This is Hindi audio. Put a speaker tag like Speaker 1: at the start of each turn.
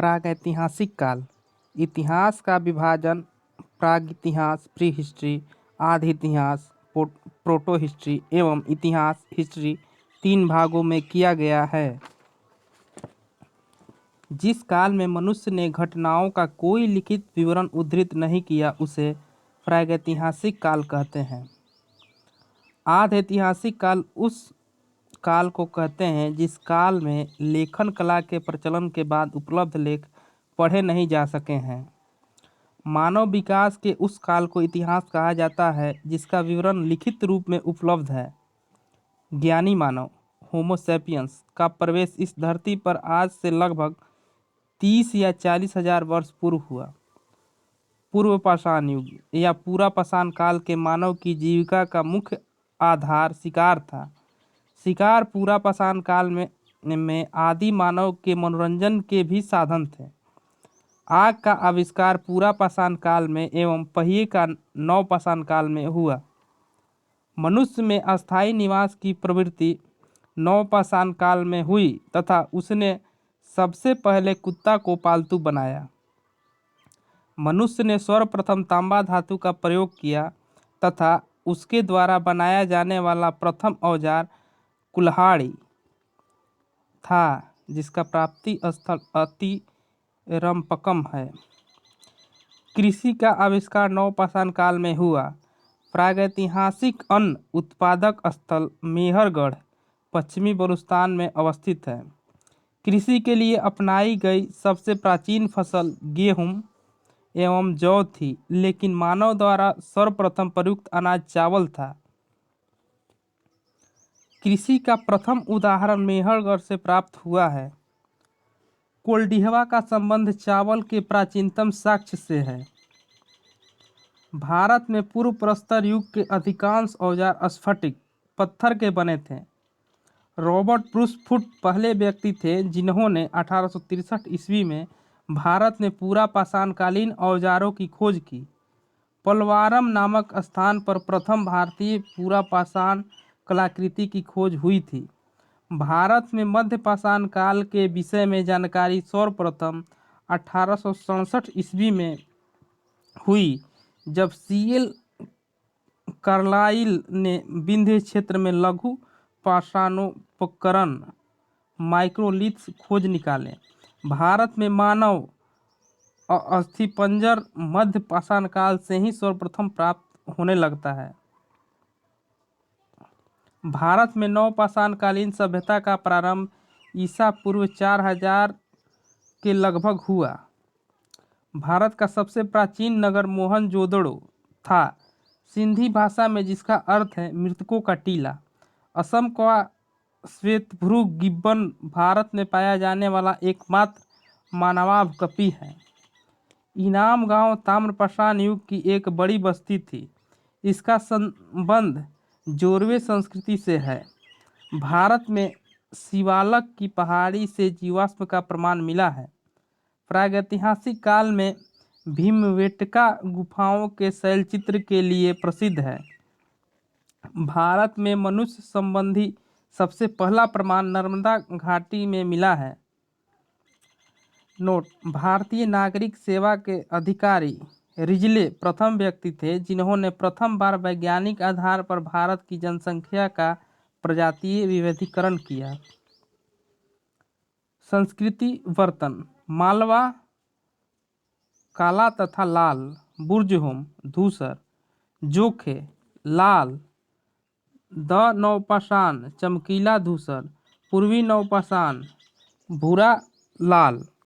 Speaker 1: प्रागैतिहासिक काल। इतिहास का विभाजन प्रागइतिहास प्री हिस्ट्री, आदि इतिहास प्रोटो हिस्ट्री एवं इतिहास हिस्ट्री 3 भागों में किया गया है। जिस काल में मनुष्य ने घटनाओं का कोई लिखित विवरण उद्धृत नहीं किया उसे प्रागैतिहासिक काल कहते हैं। आधि ऐतिहासिक काल उस काल को कहते हैं जिस काल में लेखन कला के प्रचलन के बाद उपलब्ध लेख पढ़े नहीं जा सके हैं। मानव विकास के उस काल को इतिहास कहा जाता है जिसका विवरण लिखित रूप में उपलब्ध है। ज्ञानी मानव होमो सैपियंस का प्रवेश इस धरती पर आज से लगभग 30 या 40 हजार वर्ष पूर्व हुआ। पूर्व पाषाण युग या पूरा पाषाण काल के मानव की जीविका का मुख्य आधार शिकार था। शिकार पूरा पाषाण काल में आदि मानव के मनोरंजन के भी साधन थे। आग का आविष्कार पूरा पाषाण काल में एवं पहिए का नव पाषाण काल में हुआ। मनुष्य में अस्थायी निवास की प्रवृत्ति नव पाषाण काल में हुई तथा उसने सबसे पहले कुत्ता को पालतू बनाया। मनुष्य ने सर्वप्रथम तांबा धातु का प्रयोग किया तथा उसके द्वारा बनाया जाने वाला प्रथम औजार कुल्हाड़ी था जिसका प्राप्ति स्थल अतिरंपकम है। कृषि का आविष्कार नवपाषाण काल में हुआ। प्रागैतिहासिक अन्न उत्पादक स्थल मेहरगढ़ पश्चिमी बलूचिस्तान में अवस्थित है। कृषि के लिए अपनाई गई सबसे प्राचीन फसल गेहूं एवं जौ थी, लेकिन मानव द्वारा सर्वप्रथम प्रयुक्त अनाज चावल था। कृषि का प्रथम उदाहरण मेहरगढ़ से प्राप्त हुआ है। कोल्डिहवा का संबंध चावल के प्राचीनतम साक्ष्य से है। भारत में पूर्व प्रस्तर युग के अधिकांश औजार स्फटिक पत्थर के बने थे। रॉबर्ट ब्रूस फुट पहले व्यक्ति थे जिन्होंने 1863 ईस्वी में भारत में पूरा पाषाणकालीन औजारों की खोज की। पलवारम नामक स्थान पर प्रथम भारतीय पूरा पाषाण कलाकृति की खोज हुई थी। भारत में मध्य पाषाण काल के विषय में जानकारी सर्वप्रथम 1867 ईस्वी में हुई, जब सीएल कार्लाइल ने विंध्य क्षेत्र में लघु पाषाणोपकरण माइक्रोलिथ्स खोज निकाले। भारत में मानव अस्थिपंजर मध्य पाषाण काल से ही सर्वप्रथम प्राप्त होने लगता है। भारत में नवपाषाणकालीन सभ्यता का प्रारंभ ईसा पूर्व 4000 के लगभग हुआ। भारत का सबसे प्राचीन नगर मोहनजोदड़ो था, सिंधी भाषा में, जिसका अर्थ है मृतकों का टीला। असम का श्वेतभ्रू गिब्बन भारत में पाया जाने वाला एकमात्र मानवाभ कपि है। इनाम गांव ताम्रपाषाण युग की एक बड़ी बस्ती थी। इसका संबंध जोरवे संस्कृति से है। भारत में शिवालक की पहाड़ी से जीवाश्म का प्रमाण मिला है। प्रागैतिहासिक काल में भीमबेटका गुफाओं के शैलचित्र के लिए प्रसिद्ध है। भारत में मनुष्य संबंधी सबसे पहला प्रमाण नर्मदा घाटी में मिला है। नोट: भारतीय नागरिक सेवा के अधिकारी रिजले प्रथम व्यक्ति थे जिन्होंने प्रथम बार वैज्ञानिक आधार पर भारत की जनसंख्या का प्रजातीय विविधीकरण किया। संस्कृति वर्तन: मालवा काला तथा लाल, बुर्जहोम धूसर, जोखे लाल, द नवपाषाण चमकीला धूसर, पूर्वी नवपाषाण भूरा लाल।